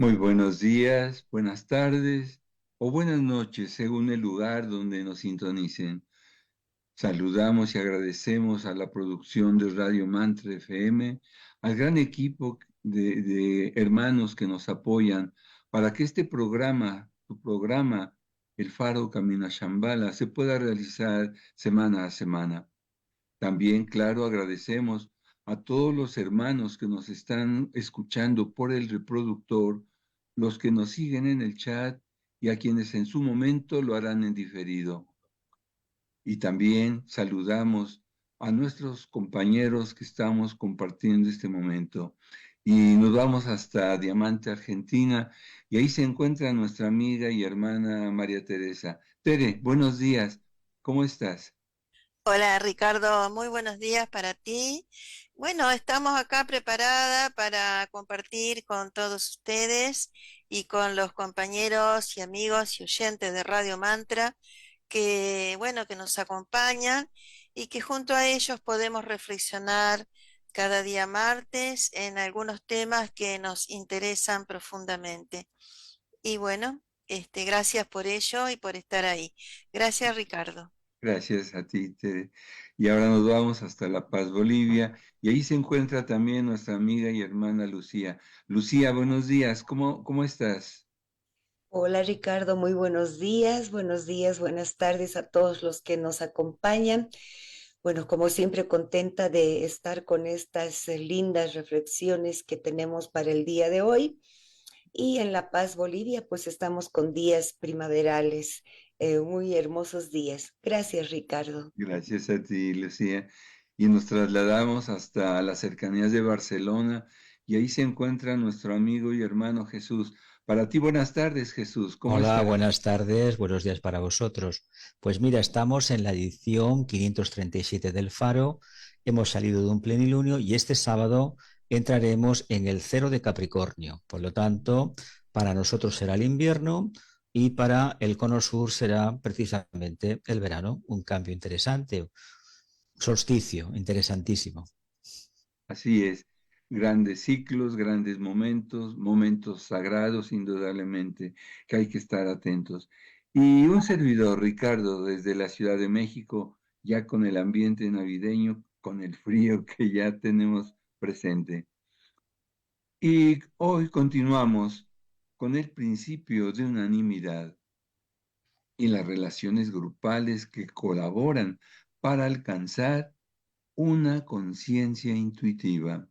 Muy buenos días, buenas tardes o buenas noches, según el lugar donde nos sintonicen. Saludamos y agradecemos a la producción de Radio Mantra FM, al gran equipo de hermanos que nos apoyan para que este programa, tu programa, El Faro Camino a Shambhala, se pueda realizar semana a semana. También, claro, agradecemos a todos los hermanos que nos están escuchando por el reproductor, los que nos siguen en el chat y a quienes en su momento lo harán en diferido. Y también saludamos a nuestros compañeros que estamos compartiendo este momento. Y nos vamos hasta Diamante, Argentina, y ahí se encuentra nuestra amiga y hermana María Teresa. Tere, buenos días, ¿cómo estás? Hola Ricardo, muy buenos días para ti. Bueno, estamos acá preparada para compartir con todos ustedes y con los compañeros y amigos y oyentes de Radio Mantra que, bueno, que nos acompañan y que junto a ellos podemos reflexionar cada día martes en algunos temas que nos interesan profundamente. Y bueno, gracias por ello y por estar ahí. Gracias, Ricardo. Gracias a ti, Tere. Y ahora nos vamos hasta La Paz, Bolivia, y ahí se encuentra también nuestra amiga y hermana Lucía. Lucía, buenos días, ¿cómo estás? Hola Ricardo, muy buenos días, buenas tardes a todos los que nos acompañan. Bueno, como siempre, contenta de estar con estas lindas reflexiones que tenemos para el día de hoy. Y en La Paz, Bolivia, pues estamos con días primaverales, muy hermosos días. Gracias, Ricardo. Gracias a ti, Lucía. Y nos trasladamos hasta las cercanías de Barcelona, y ahí se encuentra nuestro amigo y hermano Jesús. Para ti, buenas tardes, Jesús, ¿cómo Hola, estás? buenas tardes, buenos días para vosotros. Pues mira, estamos en la edición 537 del Faro, hemos salido de un plenilunio y este sábado entraremos en el cero de Capricornio. Por lo tanto, para nosotros será el invierno y para el cono sur será precisamente el verano, un cambio interesante, solsticio, interesantísimo. Así es, grandes ciclos, grandes momentos, momentos sagrados, indudablemente, que hay que estar atentos. Y un servidor, Ricardo, desde la Ciudad de México, ya con el ambiente navideño, con el frío que ya tenemos presente. Y hoy continuamos con el principio de unanimidad y las relaciones grupales que colaboran para alcanzar una conciencia intuitiva.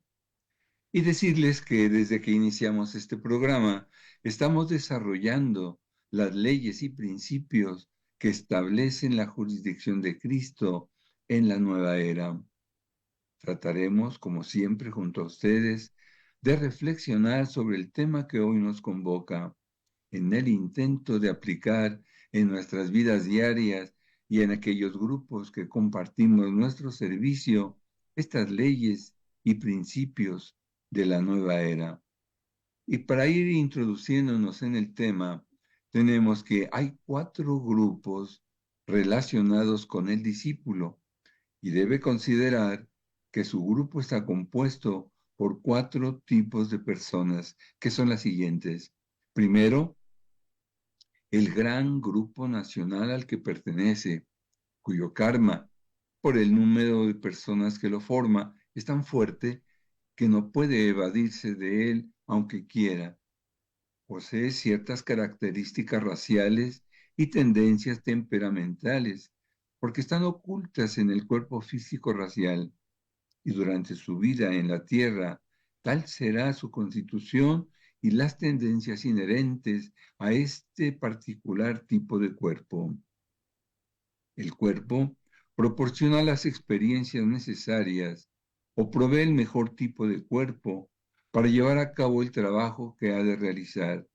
Y decirles que desde que iniciamos este programa estamos desarrollando las leyes y principios que establecen la jurisdicción de Cristo en la nueva era. Trataremos, como siempre, junto a ustedes, de reflexionar sobre el tema que hoy nos convoca, en el intento de aplicar en nuestras vidas diarias y en aquellos grupos que compartimos nuestro servicio estas leyes y principios de la nueva era. Y para ir introduciéndonos en el tema, tenemos que hay 4 grupos relacionados con el discípulo y debe considerar que su grupo está compuesto por 4 tipos de personas, que son las siguientes. Primero, el gran grupo nacional al que pertenece, cuyo karma, por el número de personas que lo forma, es tan fuerte que no puede evadirse de él aunque quiera. Posee ciertas características raciales y tendencias temperamentales, porque están ocultas en el cuerpo físico racial, y durante su vida en la tierra, tal será su constitución y las tendencias inherentes a este particular tipo de cuerpo. El cuerpo proporciona las experiencias necesarias o provee el mejor tipo de cuerpo para llevar a cabo el trabajo que ha de realizar.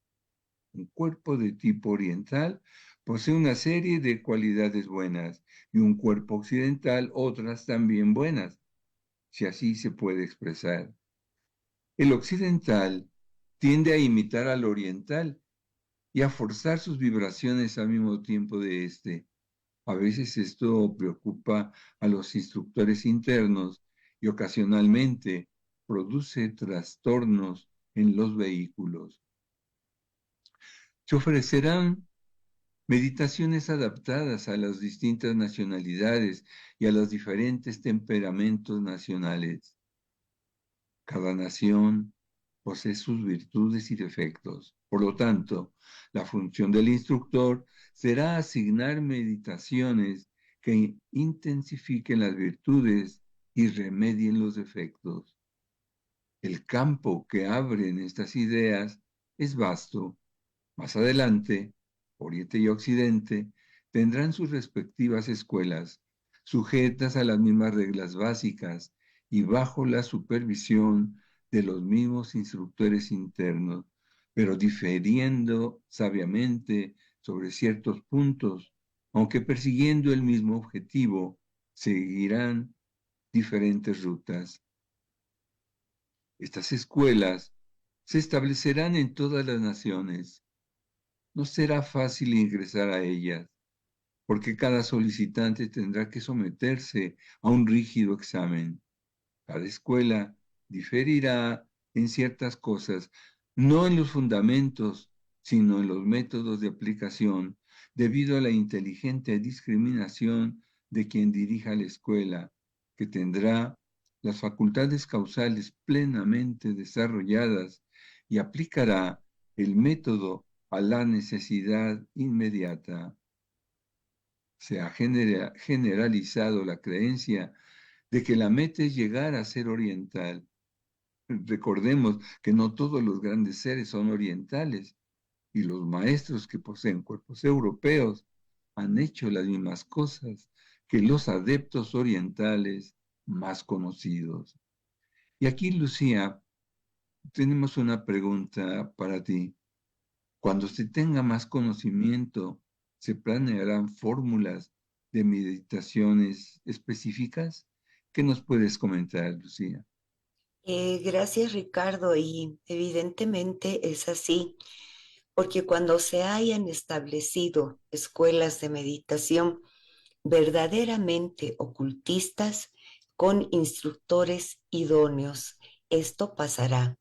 Un cuerpo de tipo oriental posee una serie de cualidades buenas y un cuerpo occidental otras también buenas, si así se puede expresar. El occidental tiende a imitar al oriental y a forzar sus vibraciones al mismo tiempo de éste. A veces esto preocupa a los instructores internos y ocasionalmente produce trastornos en los vehículos. Se ofrecerán meditaciones adaptadas a las distintas nacionalidades y a los diferentes temperamentos nacionales. Cada nación posee sus virtudes y defectos. Por lo tanto, la función del instructor será asignar meditaciones que intensifiquen las virtudes y remedien los defectos. El campo que abren estas ideas es vasto. Más adelante, Oriente y Occidente tendrán sus respectivas escuelas, sujetas a las mismas reglas básicas y bajo la supervisión de los mismos instructores internos, pero difiriendo sabiamente sobre ciertos puntos, aunque persiguiendo el mismo objetivo, seguirán diferentes rutas. Estas escuelas se establecerán en todas las naciones. No será fácil ingresar a ellas, porque cada solicitante tendrá que someterse a un rígido examen. Cada escuela diferirá en ciertas cosas, no en los fundamentos, sino en los métodos de aplicación, debido a la inteligente discriminación de quien dirija la escuela, que tendrá las facultades causales plenamente desarrolladas y aplicará el método a la necesidad inmediata. Se ha generalizado la creencia de que la meta es llegar a ser oriental. Recordemos que no todos los grandes seres son orientales, y los maestros que poseen cuerpos europeos han hecho las mismas cosas que los adeptos orientales más conocidos. Y aquí, Lucía, tenemos una pregunta para ti. Cuando se tenga más conocimiento, ¿se planearán fórmulas de meditaciones específicas? ¿Qué nos puedes comentar, Lucía? Gracias, Ricardo, y evidentemente es así, porque cuando se hayan establecido escuelas de meditación verdaderamente ocultistas con instructores idóneos, esto pasará.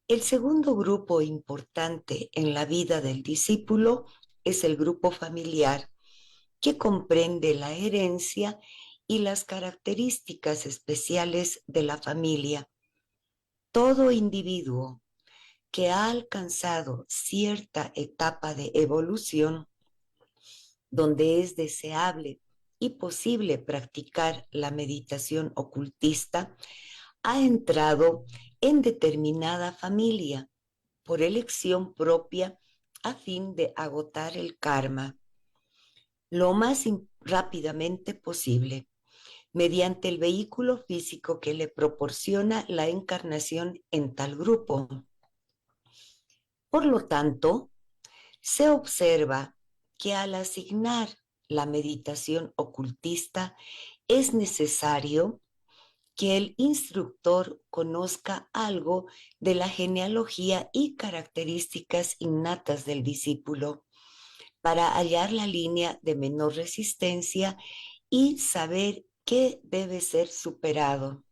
El segundo grupo importante en la vida del discípulo es el grupo familiar, que comprende la herencia y las características especiales de la familia. Todo individuo que ha alcanzado cierta etapa de evolución, donde es deseable y posible practicar la meditación ocultista, ha entrado en determinada familia por elección propia a fin de agotar el karma lo más rápidamente posible, mediante el vehículo físico que le proporciona la encarnación en tal grupo. Por lo tanto, se observa que al asignar la meditación ocultista es necesario que el instructor conozca algo de la genealogía y características innatas del discípulo para hallar la línea de menor resistencia y saber qué debe ser superado.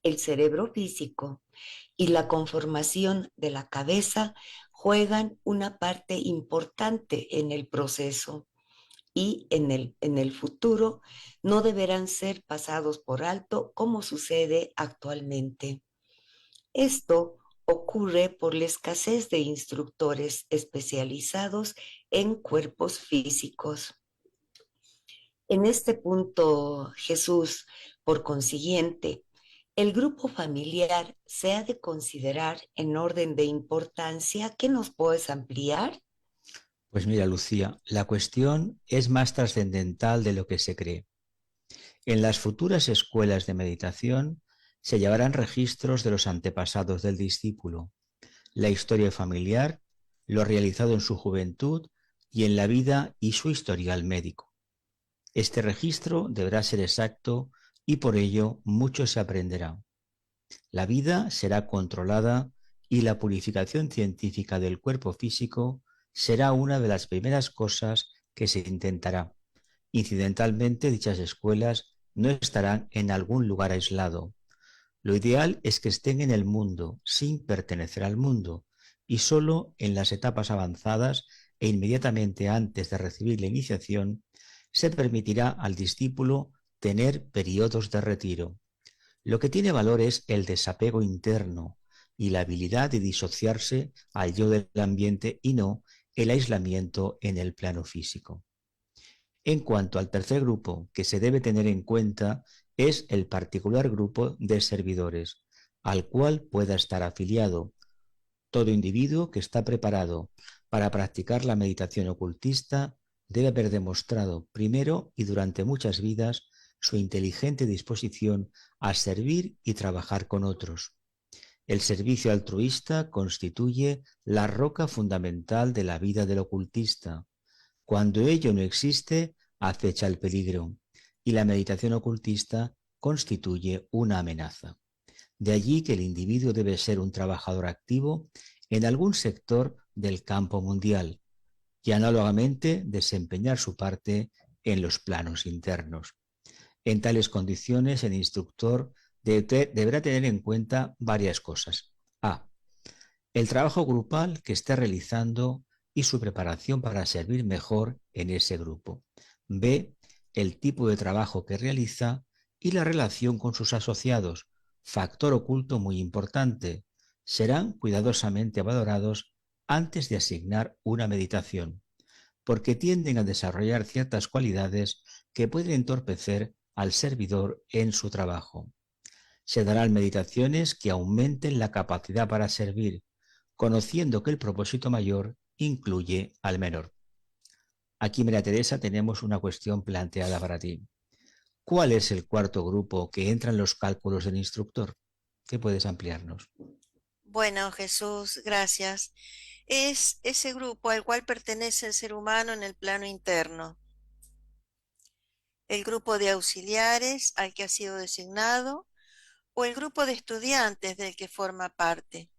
El cerebro físico y la conformación de la cabeza juegan una parte importante en el proceso y en el futuro no deberán ser pasados por alto como sucede actualmente. Esto ocurre por la escasez de instructores especializados en cuerpos físicos. En este punto, Jesús, por consiguiente, el grupo familiar se ha de considerar en orden de importancia. ¿Qué nos puedes ampliar? Pues mira, Lucía, la cuestión es más trascendental de lo que se cree. En las futuras escuelas de meditación se llevarán registros de los antepasados del discípulo, la historia familiar, lo realizado en su juventud y en la vida y su historial médico. Este registro deberá ser exacto y por ello mucho se aprenderá. La vida será controlada y la purificación científica del cuerpo físico será una de las primeras cosas que se intentará. Incidentalmente, dichas escuelas no estarán en algún lugar aislado. Lo ideal es que estén en el mundo, sin pertenecer al mundo, y solo en las etapas avanzadas e inmediatamente antes de recibir la iniciación se permitirá al discípulo tener periodos de retiro. Lo que tiene valor es el desapego interno y la habilidad de disociarse al yo del ambiente y no el aislamiento en el plano físico. En cuanto al tercer grupo que se debe tener en cuenta es el particular grupo de servidores, al cual pueda estar afiliado todo individuo que está preparado para practicar la meditación ocultista debe haber demostrado primero y durante muchas vidas su inteligente disposición a servir y trabajar con otros. El servicio altruista constituye la roca fundamental de la vida del ocultista. Cuando ello no existe, acecha el peligro, y la meditación ocultista constituye una amenaza. De allí que el individuo debe ser un trabajador activo en algún sector del campo mundial y análogamente desempeñar su parte en los planos internos. En tales condiciones, el instructor deberá tener en cuenta varias cosas. A. El trabajo grupal que esté realizando y su preparación para servir mejor en ese grupo. B. El tipo de trabajo que realiza y la relación con sus asociados, factor oculto muy importante. Serán cuidadosamente valorados antes de asignar una meditación, porque tienden a desarrollar ciertas cualidades que pueden entorpecer al servidor en su trabajo. Se darán meditaciones que aumenten la capacidad para servir, conociendo que el propósito mayor incluye al menor. Aquí, María Teresa, tenemos una cuestión planteada para ti. ¿Cuál es el cuarto grupo que entra en los cálculos del instructor? ¿Qué puedes ampliarnos? Bueno, Jesús, gracias. Es ese grupo al cual pertenece el ser humano en el plano interno. El grupo de auxiliares al que ha sido designado o el grupo de estudiantes del que forma parte.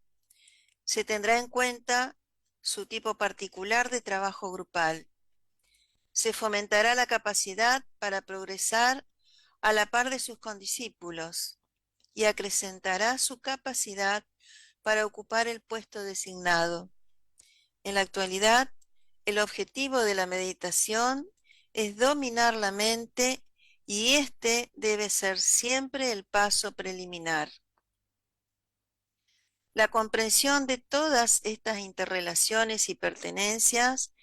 Se tendrá en cuenta su tipo particular de trabajo grupal. Se fomentará la capacidad para progresar a la par de sus condiscípulos y acrecentará su capacidad para ocupar el puesto designado. En la actualidad, el objetivo de la meditación es dominar la mente y este debe ser siempre el paso preliminar. La comprensión de todas estas interrelaciones y pertenencias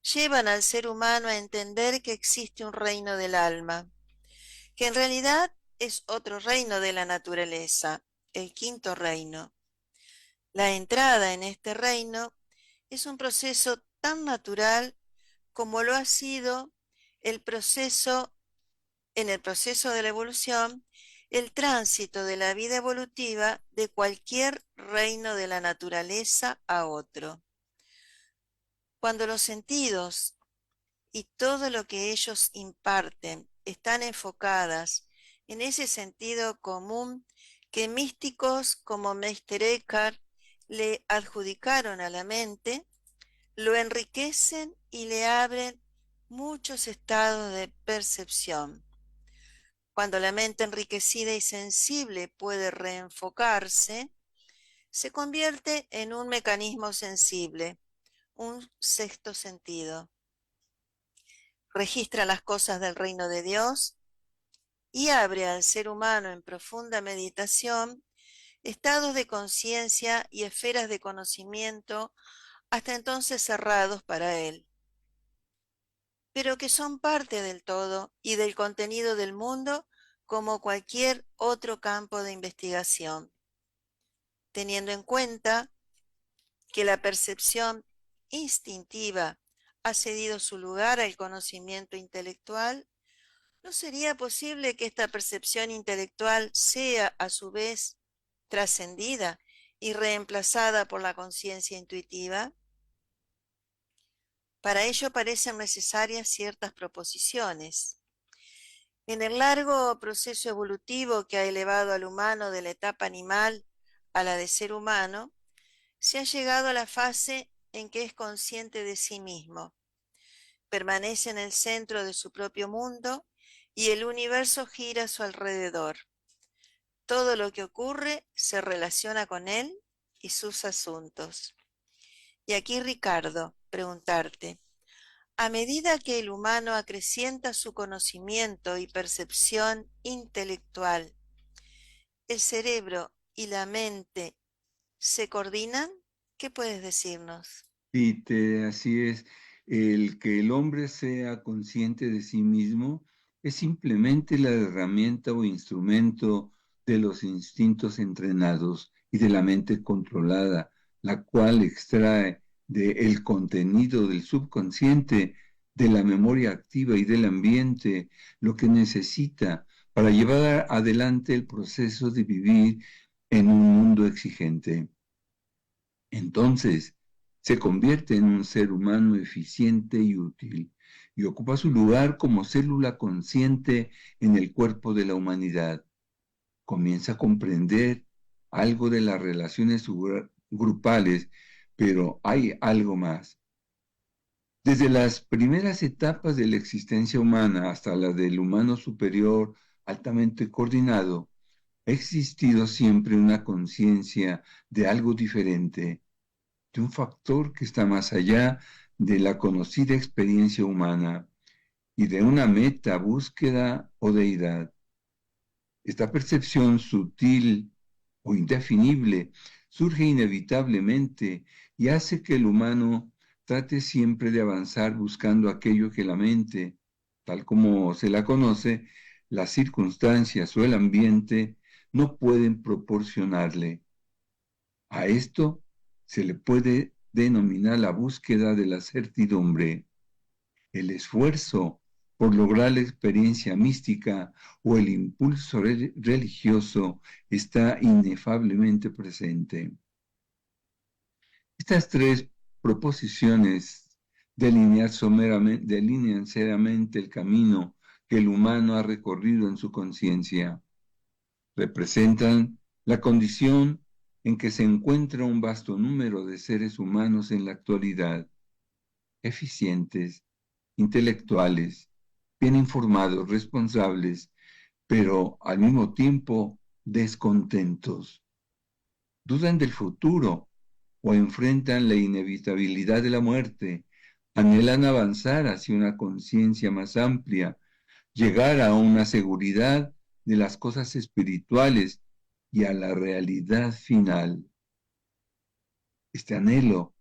llevan al ser humano a entender que existe un reino del alma, que en realidad es otro reino de la naturaleza, el quinto reino. La entrada en este reino es un proceso tan natural como lo ha sido en el proceso de la evolución, el tránsito de la vida evolutiva de cualquier reino de la naturaleza a otro. Cuando los sentidos y todo lo que ellos imparten están enfocadas en ese sentido común que místicos como Meister Eckhart le adjudicaron a la mente, lo enriquecen y le abren muchos estados de percepción. Cuando la mente enriquecida y sensible puede reenfocarse, se convierte en un mecanismo sensible, un sexto sentido. Registra las cosas del reino de Dios y abre al ser humano en profunda meditación estados de conciencia y esferas de conocimiento hasta entonces cerrados para él, pero que son parte del todo y del contenido del mundo como cualquier otro campo de investigación, teniendo en cuenta que la percepción instintiva ha cedido su lugar al conocimiento intelectual. ¿No sería posible que esta percepción intelectual sea a su vez trascendida y reemplazada por la conciencia intuitiva? Para ello parecen necesarias ciertas proposiciones. En el largo proceso evolutivo que ha elevado al humano de la etapa animal a la de ser humano, se ha llegado a la fase en que es consciente de sí mismo, permanece en el centro de su propio mundo y el universo gira a su alrededor. Todo lo que ocurre se relaciona con él y sus asuntos. Y aquí, Ricardo, preguntarte, a medida que el humano acrecienta su conocimiento y percepción intelectual, ¿el cerebro y la mente se coordinan? ¿Qué puedes decirnos? Así es, el que el hombre sea consciente de sí mismo es simplemente la herramienta o instrumento de los instintos entrenados y de la mente controlada, la cual extrae del contenido del subconsciente, de la memoria activa y del ambiente, lo que necesita para llevar adelante el proceso de vivir en un mundo exigente. Entonces, se convierte en un ser humano eficiente y útil y ocupa su lugar como célula consciente en el cuerpo de la humanidad. Comienza a comprender algo de las relaciones grupales, pero hay algo más. Desde las primeras etapas de la existencia humana hasta la del humano superior altamente coordinado, ha existido siempre una conciencia de algo diferente, de un factor que está más allá de la conocida experiencia humana y de una meta, búsqueda o deidad. Esta percepción sutil o indefinible surge inevitablemente y hace que el humano trate siempre de avanzar buscando aquello que la mente, tal como se la conoce, las circunstancias o el ambiente no pueden proporcionarle. A esto se le puede denominar la búsqueda de la certidumbre, el esfuerzo por lograr la experiencia mística o el impulso religioso está inefablemente presente. Estas tres proposiciones delinean seriamente el camino que el humano ha recorrido en su conciencia. Representan la condición en que se encuentra un vasto número de seres humanos en la actualidad, eficientes, intelectuales, bien informados, responsables, pero al mismo tiempo descontentos. Dudan del futuro o enfrentan la inevitabilidad de la muerte, anhelan avanzar hacia una conciencia más amplia, llegar a una seguridad de las cosas espirituales y a la realidad final. Este anhelo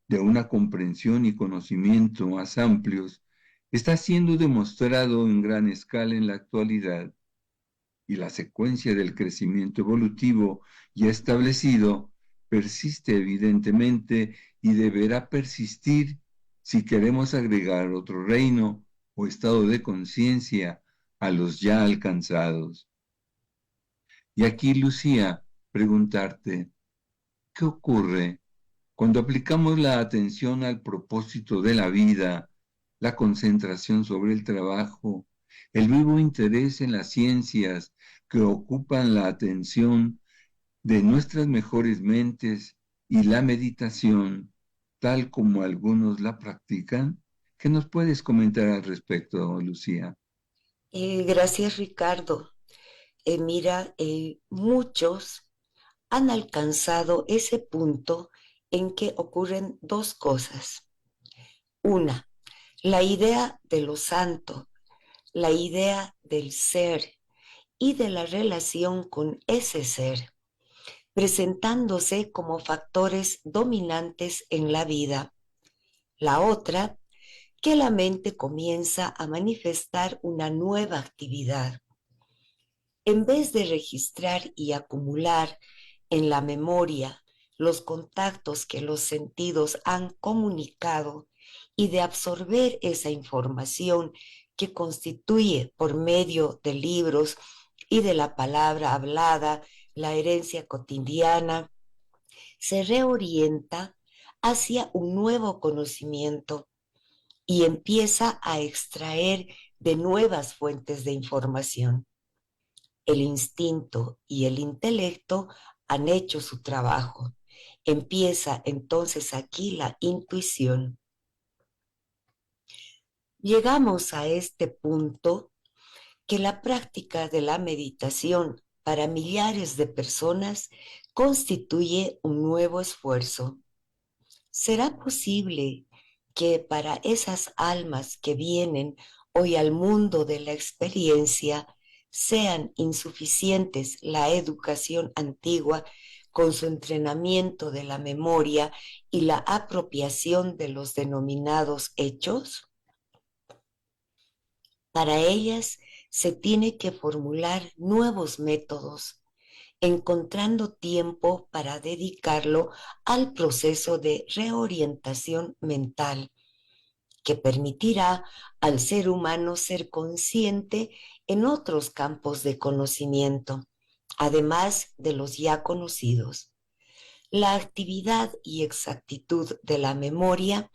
de una comprensión y conocimiento más amplios está siendo demostrado en gran escala en la actualidad, y la secuencia del crecimiento evolutivo ya establecido persiste evidentemente y deberá persistir si queremos agregar otro reino o estado de conciencia a los ya alcanzados. Y aquí, Lucía, preguntarte, ¿qué ocurre cuando aplicamos la atención al propósito de la vida, la concentración sobre el trabajo, el vivo interés en las ciencias que ocupan la atención de nuestras mejores mentes y la meditación, tal como algunos la practican? ¿Qué nos puedes comentar al respecto, Lucía? Gracias, Ricardo. Mira, muchos han alcanzado ese punto en que ocurren dos cosas. Una, la idea de lo santo, la idea del ser y de la relación con ese ser, presentándose como factores dominantes en la vida. La otra, que la mente comienza a manifestar una nueva actividad. En vez de registrar y acumular en la memoria los contactos que los sentidos han comunicado y de absorber esa información que constituye por medio de libros y de la palabra hablada, la herencia cotidiana, se reorienta hacia un nuevo conocimiento y empieza a extraer de nuevas fuentes de información. El instinto y el intelecto han hecho su trabajo. Empieza entonces aquí la intuición. Llegamos a este punto que la práctica de la meditación para millares de personas constituye un nuevo esfuerzo. ¿Será posible que para esas almas que vienen hoy al mundo de la experiencia sean insuficientes la educación antigua con su entrenamiento de la memoria y la apropiación de los denominados hechos? Para ellas se tiene que formular nuevos métodos, encontrando tiempo para dedicarlo al proceso de reorientación mental, que permitirá al ser humano ser consciente en otros campos de conocimiento, además de los ya conocidos. La actividad y exactitud de la memoria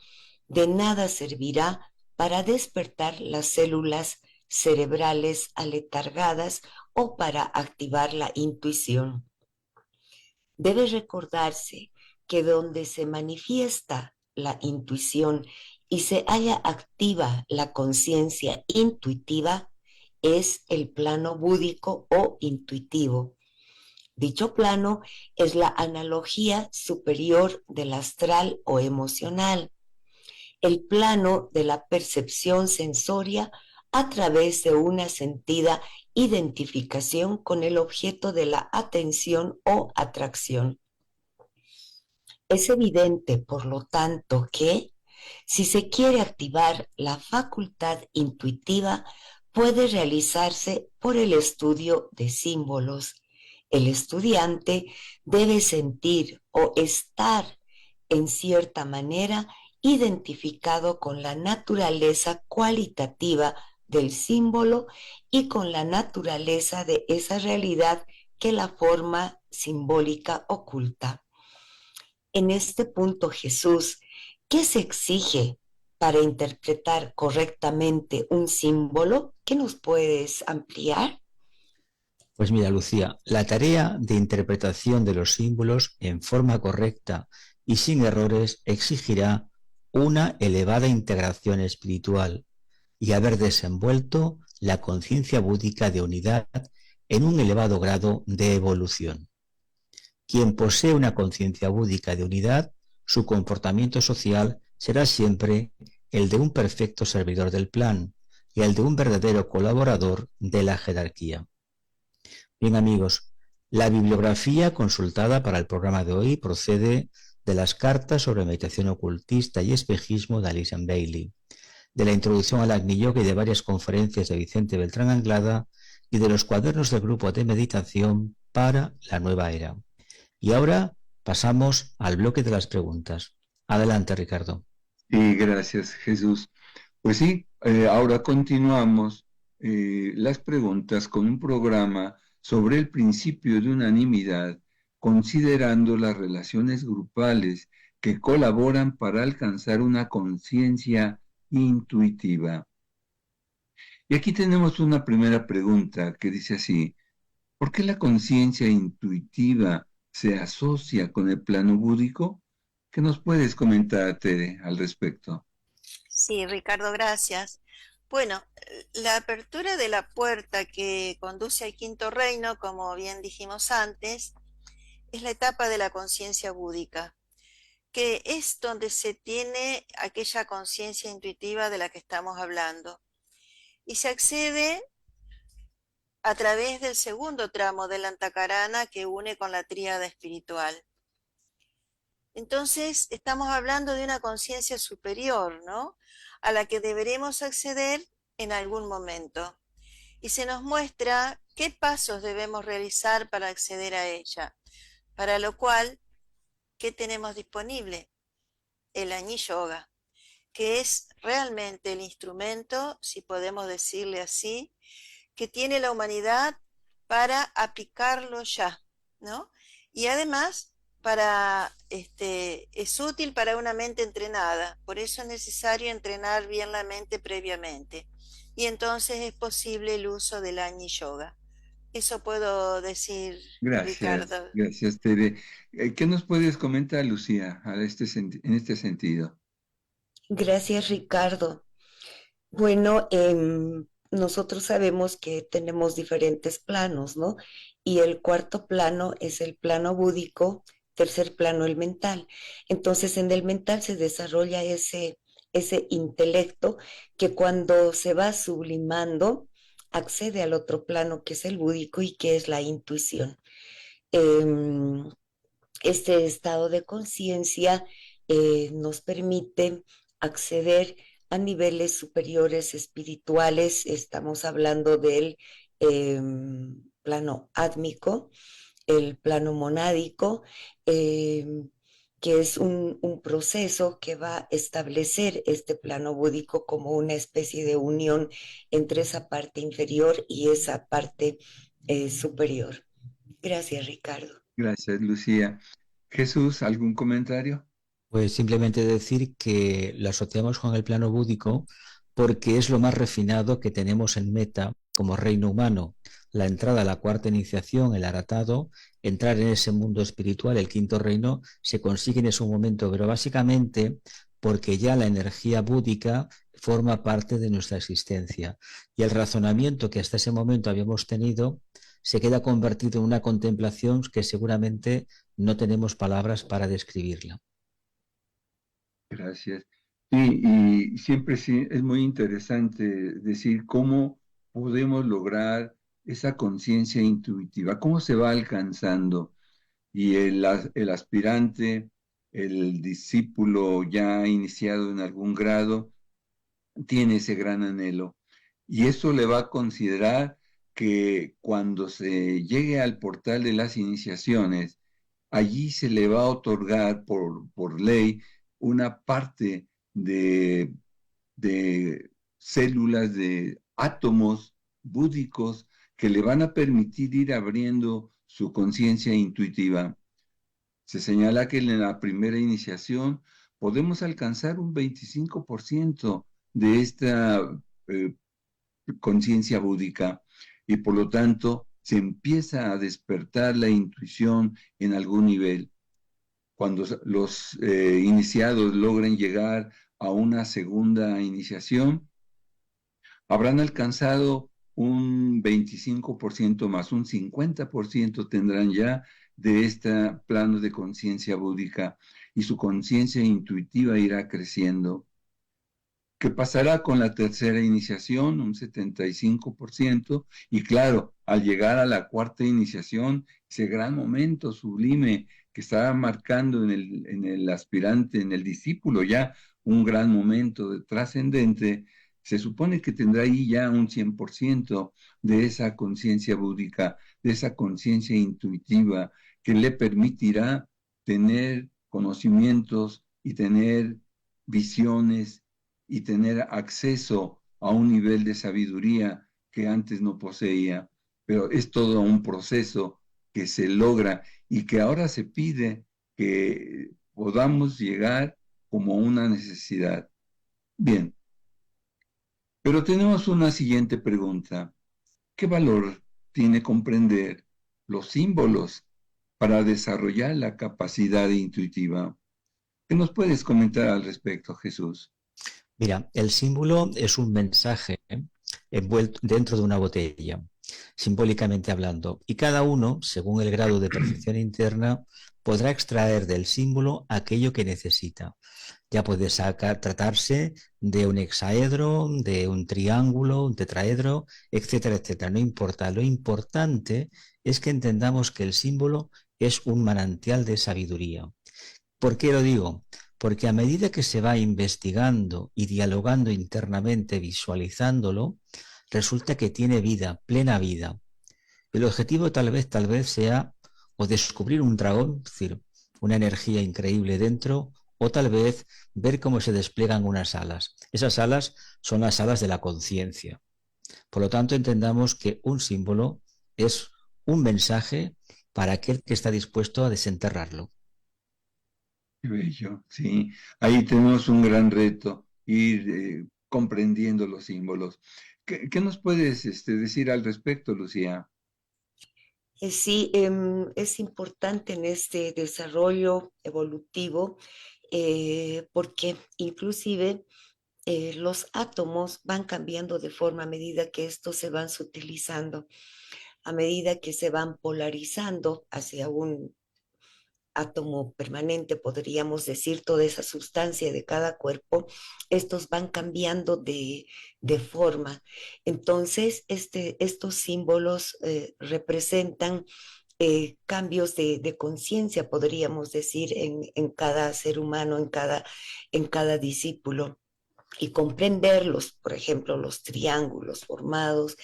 de nada servirá para despertar las células cerebrales aletargadas o para activar la intuición. Debe recordarse que donde se manifiesta la intuición y se halla activa la conciencia intuitiva es el plano búdico o intuitivo. Dicho plano es la analogía superior del astral o emocional, el plano de la percepción sensoria a través de una sentida identificación con el objeto de la atención o atracción. Es evidente, por lo tanto, que si se quiere activar la facultad intuitiva, puede realizarse por el estudio de símbolos. El estudiante debe sentir o estar en cierta manera identificado con la naturaleza cualitativa del símbolo y con la naturaleza de esa realidad que la forma simbólica oculta. En este punto, Jesús, ¿qué se exige para interpretar correctamente un símbolo? ¿Qué nos puedes ampliar? Pues mira, Lucía, la tarea de interpretación de los símbolos en forma correcta y sin errores exigirá una elevada integración espiritual y haber desenvuelto la conciencia búdica de unidad en un elevado grado de evolución. Quien posee una conciencia búdica de unidad, su comportamiento social será siempre el de un perfecto servidor del plan y el de un verdadero colaborador de la jerarquía. Bien, amigos, la bibliografía consultada para el programa de hoy procede de las cartas sobre meditación ocultista y espejismo de Alice Bailey, de la introducción al Agni Yoga y de varias conferencias de Vicente Beltrán Anglada y de los cuadernos del grupo de meditación para la nueva era. Y ahora pasamos al bloque de las preguntas. Adelante, Ricardo. Sí, gracias, Jesús. Pues sí, ahora continuamos las preguntas con un programa sobre el principio de unanimidad, considerando las relaciones grupales que colaboran para alcanzar una conciencia intuitiva. Y aquí tenemos una primera pregunta que dice así: ¿por qué la conciencia intuitiva se asocia con el plano búdico? ¿Qué nos puedes comentar, Tere, al respecto? Sí, Ricardo, gracias. Bueno, la apertura de la puerta que conduce al quinto reino, como bien dijimos antes, es la etapa de la conciencia búdica, que es donde se tiene aquella conciencia intuitiva de la que estamos hablando. Y se accede a través del segundo tramo del Antakarana que une con la tríada espiritual. Entonces, estamos hablando de una conciencia superior, ¿no?, a la que deberemos acceder en algún momento. Y se nos muestra qué pasos debemos realizar para acceder a ella. Para lo cual, ¿qué tenemos disponible? El Agni Yoga, que es realmente el instrumento, si podemos decirle así, que tiene la humanidad para aplicarlo ya, ¿no? Y además es útil para una mente entrenada, por eso es necesario entrenar bien la mente previamente. Y entonces es posible el uso del Agni Yoga. Eso puedo decir, Gracias, Ricardo. gracias, Tere. ¿Qué nos puedes comentar, Lucía, en este sentido? Gracias, Ricardo. Bueno, nosotros sabemos que tenemos diferentes planos, ¿no? Y el cuarto plano es el plano búdico tercer plano, el mental. Entonces, en el mental se desarrolla ese intelecto que cuando se va sublimando, accede al otro plano que es el búdico y que es la intuición. Este estado de conciencia nos permite acceder a niveles superiores espirituales. Estamos hablando del eh, plano átmico, el plano monádico, eh, que es un proceso que va a establecer este plano búdico como una especie de unión entre esa parte inferior y esa parte superior. Gracias, Ricardo. Gracias, Lucía. Jesús, ¿algún comentario? Pues simplemente decir que lo asociamos con el plano búdico porque es lo más refinado que tenemos en meta como reino humano. La entrada a la cuarta iniciación, el aratado, entrar en ese mundo espiritual, el quinto reino, se consigue en ese momento, pero básicamente porque ya la energía búdica forma parte de nuestra existencia. Y el razonamiento que hasta ese momento habíamos tenido se queda convertido en una contemplación que seguramente no tenemos palabras para describirla. Gracias. Sí, y siempre sí, es muy interesante decir cómo podemos lograr esa conciencia intuitiva, cómo se va alcanzando. Y el aspirante, el discípulo ya iniciado en algún grado, tiene ese gran anhelo. Y eso le va a considerar que cuando se llegue al portal de las iniciaciones, allí se le va a otorgar por ley una parte de células, de átomos búdicos que le van a permitir ir abriendo su conciencia intuitiva. Se señala que en la primera iniciación podemos alcanzar un 25% de esta eh, conciencia búdica y por lo tanto se empieza a despertar la intuición en algún nivel. Cuando los iniciados logren llegar a una segunda iniciación, habrán alcanzado un 25% más, un 50% tendrán ya de este plano de conciencia búdica y su conciencia intuitiva irá creciendo. ¿Qué pasará con la tercera iniciación? Un 75%. Y claro, al llegar a la cuarta iniciación, ese gran momento sublime que está marcando en el aspirante, en el discípulo, ya un gran momento de trascendente, se supone que tendrá ahí ya un 100% de esa conciencia búdica, de esa conciencia intuitiva que le permitirá tener conocimientos y tener visiones y tener acceso a un nivel de sabiduría que antes no poseía. Pero es todo un proceso que se logra y que ahora se pide que podamos llegar como una necesidad. Bien, pero tenemos una siguiente pregunta. ¿Qué valor tiene comprender los símbolos para desarrollar la capacidad intuitiva? ¿Qué nos puedes comentar al respecto, Jesús? Mira, el símbolo es un mensaje envuelto dentro de una botella, simbólicamente hablando, y cada uno, según el grado de percepción interna, podrá extraer del símbolo aquello que necesita. Ya puede tratarse de un hexaedro, de un triángulo, un tetraedro, etcétera, etcétera. No importa. Lo importante es que entendamos que el símbolo es un manantial de sabiduría. ¿Por qué lo digo? Porque a medida que se va investigando y dialogando internamente, visualizándolo, resulta que tiene vida, plena vida. El objetivo tal vez sea o descubrir un dragón, es decir, una energía increíble dentro, o tal vez ver cómo se despliegan unas alas. Esas alas son las alas de la conciencia. Por lo tanto, entendamos que un símbolo es un mensaje para aquel que está dispuesto a desenterrarlo. Qué bello, sí. Ahí tenemos un gran reto, ir comprendiendo los símbolos. ¿Qué nos puedes decir al respecto, Lucía? Sí, es importante en este desarrollo evolutivo porque inclusive los átomos van cambiando de forma a medida que estos se van sutilizando, a medida que se van polarizando átomo permanente, podríamos decir, toda esa sustancia de cada cuerpo, estos van cambiando de forma. Entonces, estos símbolos representan cambios de conciencia, podríamos decir, en cada ser humano, en cada discípulo. Y comprenderlos, por ejemplo, los triángulos formados,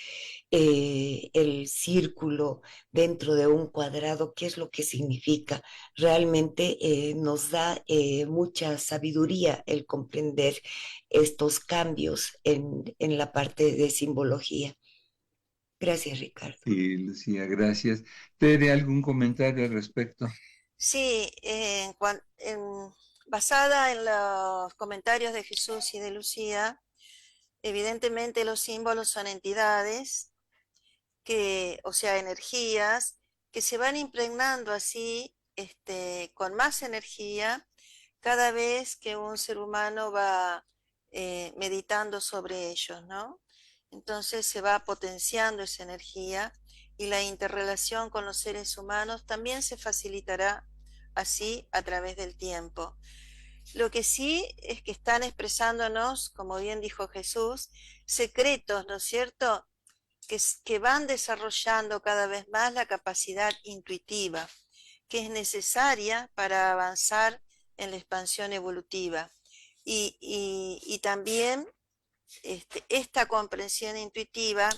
el círculo dentro de un cuadrado, qué es lo que significa. Realmente nos da mucha sabiduría el comprender estos cambios en la parte de simbología. Gracias, Ricardo. Sí, Lucía, gracias. ¿Tere, algún comentario al respecto? Sí, basada en los comentarios de Jesús y de Lucía, evidentemente los símbolos son entidades, o sea, energías, que se van impregnando así, con más energía, cada vez que un ser humano va meditando sobre ellos, ¿no? Entonces se va potenciando esa energía y la interrelación con los seres humanos también se facilitará así a través del tiempo. Lo que sí es que están expresándonos, como bien dijo Jesús, secretos, ¿no es cierto?, que van desarrollando cada vez más la capacidad intuitiva, que es necesaria para avanzar en la expansión evolutiva. Y también esta comprensión intuitiva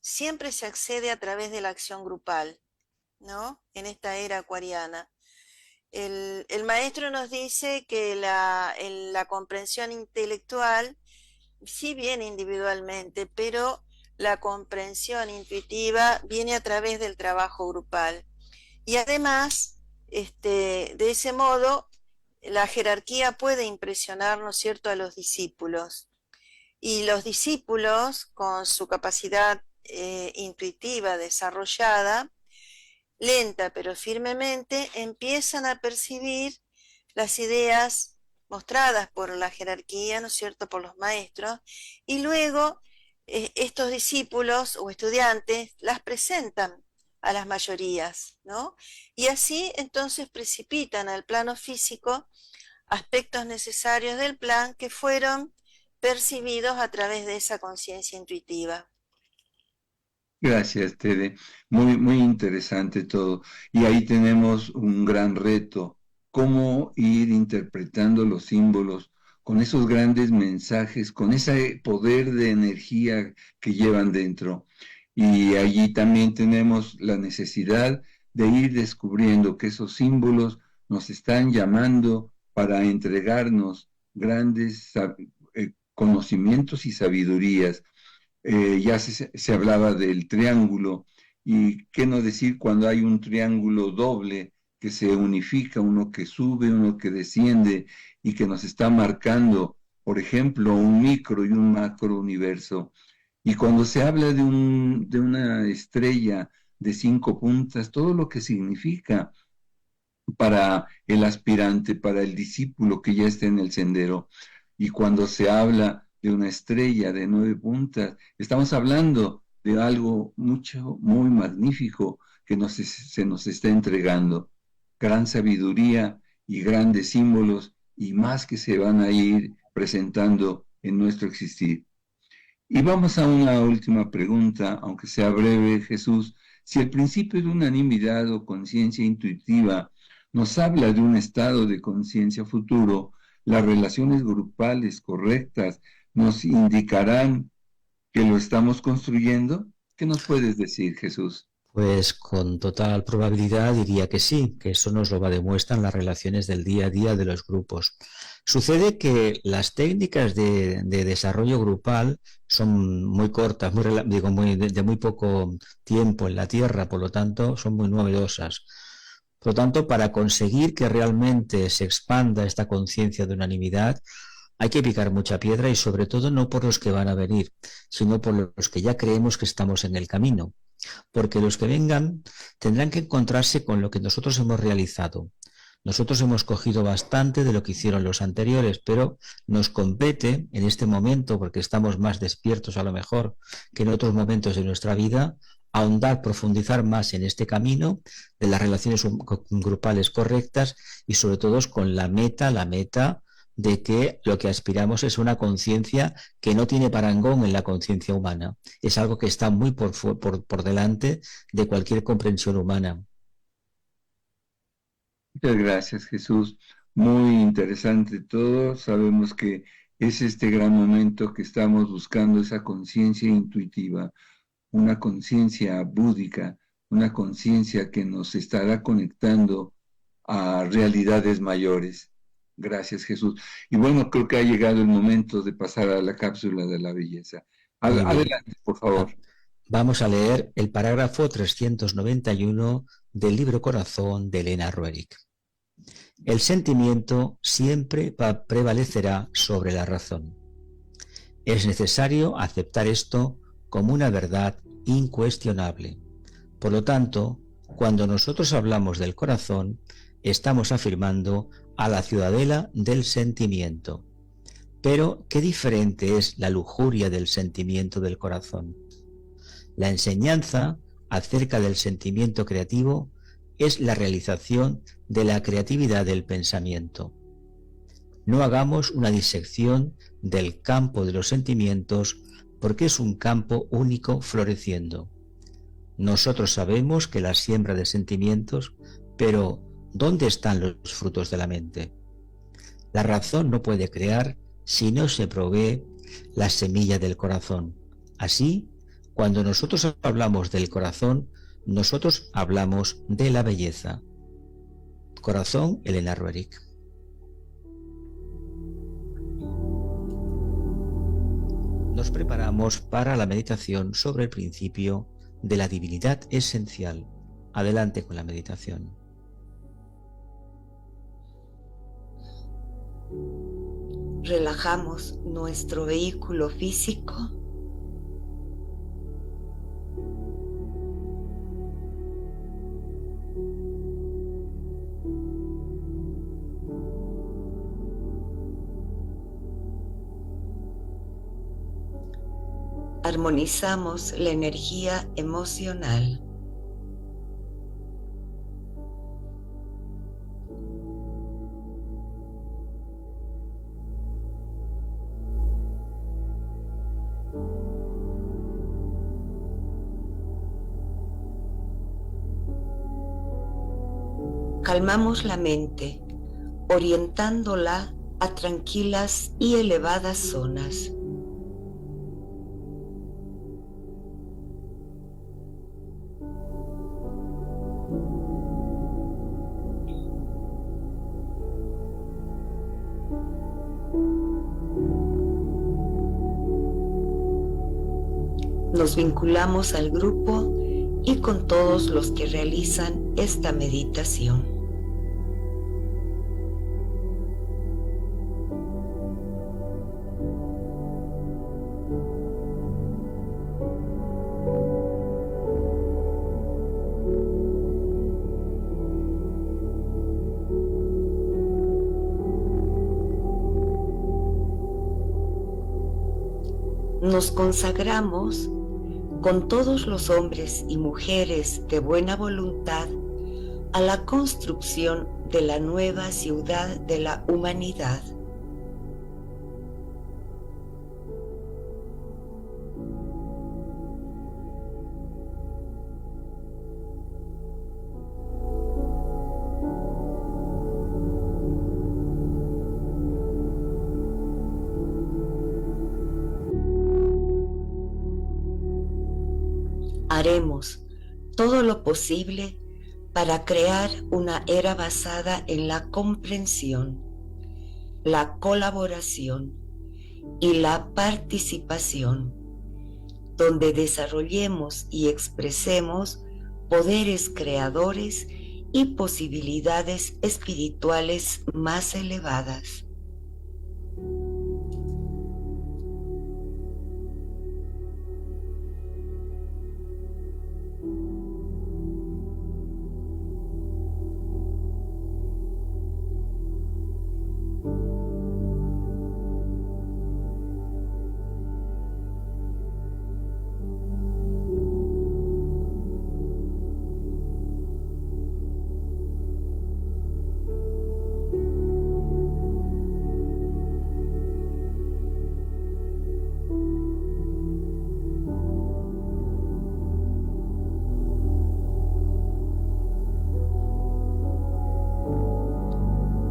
siempre se accede a través de la acción grupal, ¿no?, en esta era acuariana. El maestro nos dice que la comprensión intelectual sí viene individualmente, pero la comprensión intuitiva viene a través del trabajo grupal. Y además, de ese modo, la jerarquía puede impresionar, ¿no es cierto?, a los discípulos. Y los discípulos, con su capacidad intuitiva desarrollada, lenta pero firmemente, empiezan a percibir las ideas mostradas por la jerarquía, ¿no es cierto?, por los maestros, y luego estos discípulos o estudiantes las presentan a las mayorías, ¿no? Y así entonces precipitan al plano físico aspectos necesarios del plan que fueron percibidos a través de esa conciencia intuitiva. Gracias, Tere. Muy, muy interesante todo. Y ahí tenemos un gran reto, cómo ir interpretando los símbolos con esos grandes mensajes, con ese poder de energía que llevan dentro. Y allí también tenemos la necesidad de ir descubriendo que esos símbolos nos están llamando para entregarnos grandes conocimientos y sabidurías. Ya se hablaba del triángulo, y qué no decir cuando hay un triángulo doble que se unifica, uno que sube, uno que desciende, y que nos está marcando, por ejemplo, un micro y un macro universo. Y cuando se habla de una estrella de 5 puntas, todo lo que significa para el aspirante, para el discípulo que ya está en el sendero. Y cuando se habla de una estrella de 9 puntas, estamos hablando de algo muy magnífico que se nos está entregando. Gran sabiduría y grandes símbolos, y más que se van a ir presentando en nuestro existir. Y vamos a una última pregunta, aunque sea breve, Jesús. Si el principio de unanimidad o conciencia intuitiva nos habla de un estado de conciencia futuro, las relaciones grupales correctas nos indicarán que lo estamos construyendo. ¿Qué nos puedes decir, Jesús? Pues con total probabilidad diría que sí, que eso nos lo demuestran las relaciones del día a día de los grupos. Sucede que las técnicas de desarrollo grupal son muy cortas, de muy poco tiempo en la Tierra, por lo tanto son muy novedosas. Por lo tanto, para conseguir que realmente se expanda esta conciencia de unanimidad, hay que picar mucha piedra, y sobre todo no por los que van a venir, sino por los que ya creemos que estamos en el camino. Porque los que vengan tendrán que encontrarse con lo que nosotros hemos realizado. Nosotros hemos cogido bastante de lo que hicieron los anteriores, pero nos compete en este momento, porque estamos más despiertos a lo mejor que en otros momentos de nuestra vida, ahondar, profundizar más en este camino de las relaciones grupales correctas y sobre todo con la meta de que lo que aspiramos es una conciencia que no tiene parangón en la conciencia humana. Es algo que está muy por delante de cualquier comprensión humana. Muchas gracias, Jesús. Muy interesante todo. Sabemos que es este gran momento que estamos buscando, esa conciencia intuitiva, una conciencia búdica, una conciencia que nos estará conectando a realidades mayores. Gracias, Jesús. Y bueno, creo que ha llegado el momento de pasar a la cápsula de la belleza. Muy bien. Adelante, por favor. Vamos a leer el parágrafo 391 del libro Corazón de Elena Roerich. El sentimiento siempre prevalecerá sobre la razón. Es necesario aceptar esto como una verdad incuestionable. Por lo tanto, cuando nosotros hablamos del corazón, estamos afirmando a la ciudadela del sentimiento. Pero, ¿qué diferente es la lujuria del sentimiento del corazón? La enseñanza acerca del sentimiento creativo es la realización de la creatividad del pensamiento. No hagamos una disección del campo de los sentimientos porque es un campo único floreciendo. Nosotros sabemos que la siembra de sentimientos, pero ¿dónde están los frutos de la mente? La razón no puede crear si no se provee la semilla del corazón. Así, cuando nosotros hablamos del corazón, nosotros hablamos de la belleza. Corazón, Elena Roerich. Nos preparamos para la meditación sobre el principio de la divinidad esencial. Adelante con la meditación. Relajamos nuestro vehículo físico. Armonizamos la energía emocional. Calmamos la mente, orientándola a tranquilas y elevadas zonas. Nos vinculamos al grupo y con todos los que realizan esta meditación. Nos consagramos con todos los hombres y mujeres de buena voluntad a la construcción de la nueva ciudad de la humanidad. Haremos todo lo posible para crear una era basada en la comprensión, la colaboración y la participación, donde desarrollemos y expresemos poderes creadores y posibilidades espirituales más elevadas.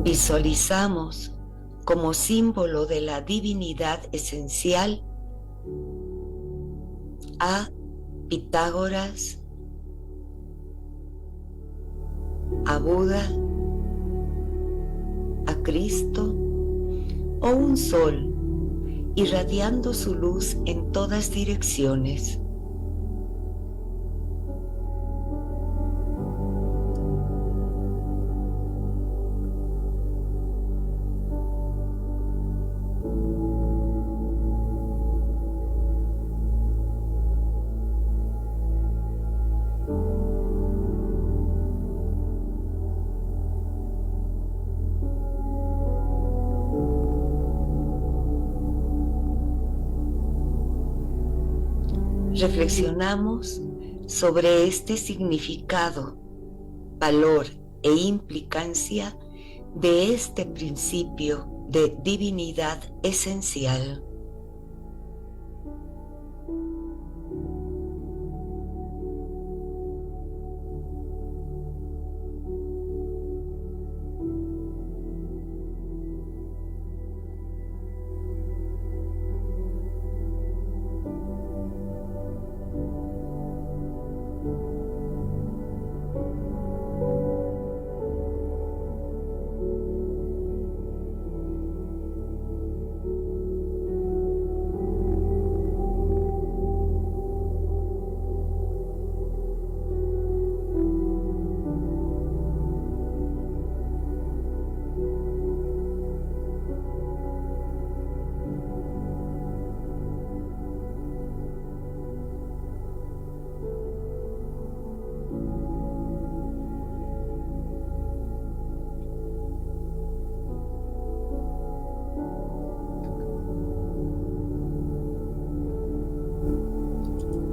Visualizamos como símbolo de la divinidad esencial a Pitágoras, a Buda, a Cristo o un sol irradiando su luz en todas direcciones. Reflexionamos sobre este significado, valor e implicancia de este principio de divinidad esencial.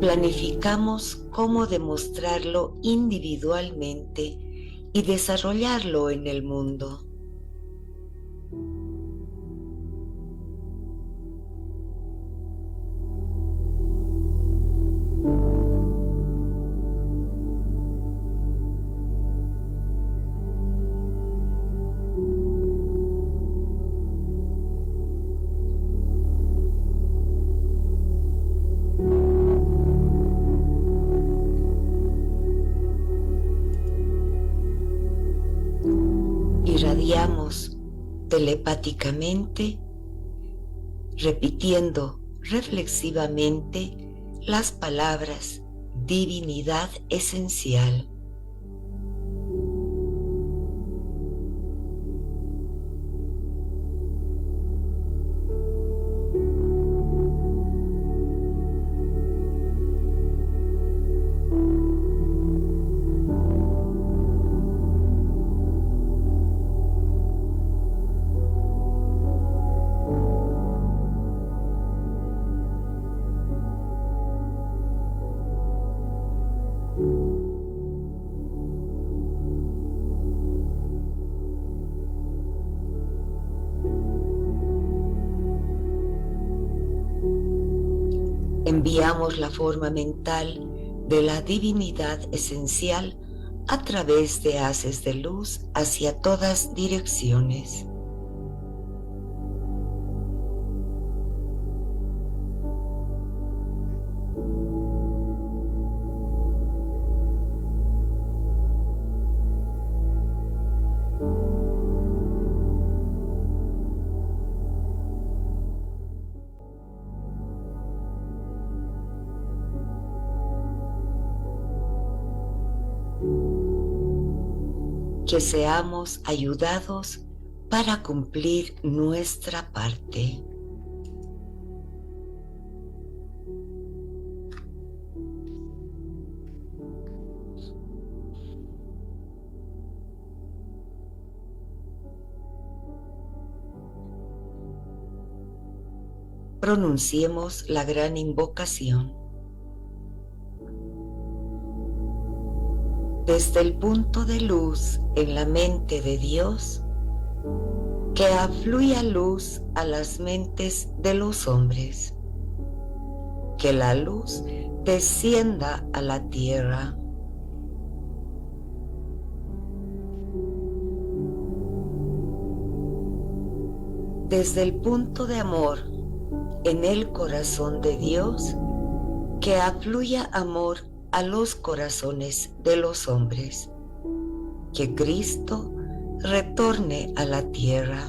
Planificamos cómo demostrarlo individualmente y desarrollarlo en el mundo. Irradiamos telepáticamente, repitiendo reflexivamente las palabras divinidad esencial. Enviamos la forma mental de la divinidad esencial a través de haces de luz hacia todas direcciones. Que seamos ayudados para cumplir nuestra parte. Pronunciemos la gran invocación. Desde el punto de luz en la mente de Dios, que afluya luz a las mentes de los hombres, que la luz descienda a la tierra. desde el punto de amor en el corazón de Dios, que afluya amor a los corazones de los hombres, que Cristo retorne a la tierra.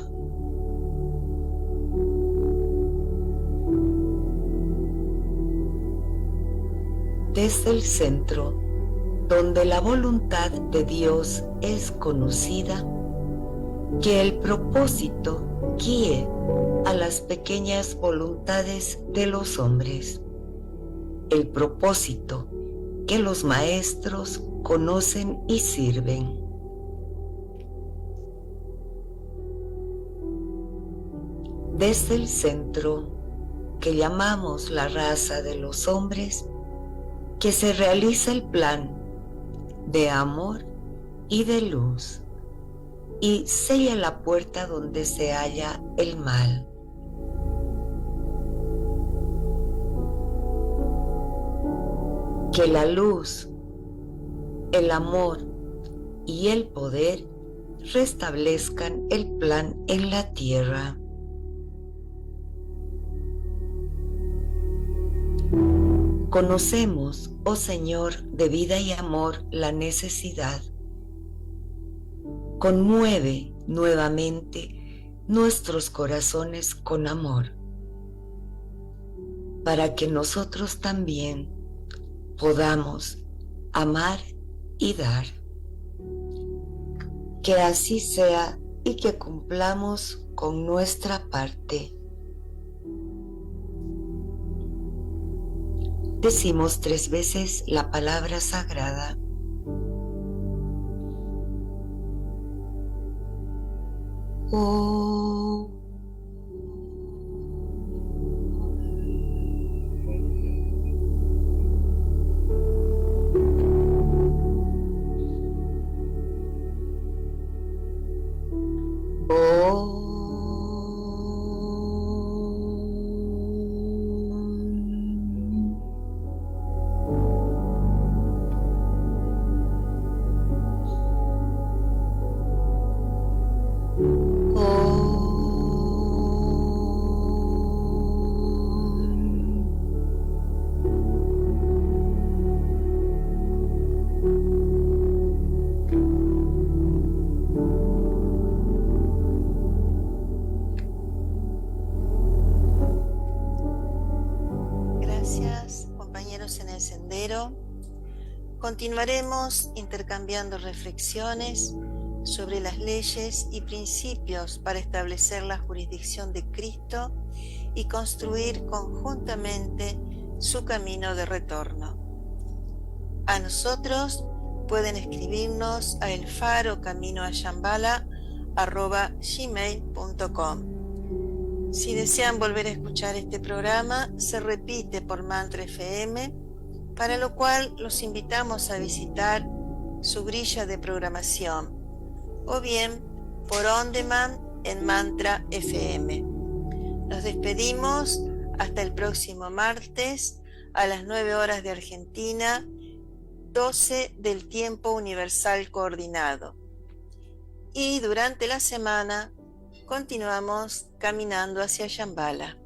Desde el centro, donde la voluntad de Dios es conocida, que el propósito guíe a las pequeñas voluntades de los hombres, el propósito que los maestros conocen y sirven. Desde el centro, que llamamos la raza de los hombres, que se realiza el plan de amor y de luz, y sella la puerta donde se halla el mal. Que la luz, el amor y el poder restablezcan el plan en la tierra. Conocemos, oh Señor, de vida y amor la necesidad. Conmueve nuevamente nuestros corazones con amor, para que nosotros también podamos amar y dar. Que así sea y que cumplamos con nuestra parte. Decimos 3 veces la palabra sagrada. Oh. Gracias, compañeros en el sendero. Continuaremos intercambiando reflexiones sobre las leyes y principios para establecer la jurisdicción de Cristo y construir conjuntamente su camino de retorno. A nosotros pueden escribirnos a elfarocaminoashambhala@gmail.com. Si desean volver a escuchar este programa, se repite por Mantra FM, para lo cual los invitamos a visitar su grilla de programación, o bien por On Demand en Mantra FM. Nos despedimos hasta el próximo martes a las 9 horas de Argentina, 12 del tiempo universal coordinado. Y durante la semana continuamos caminando hacia Shambhala.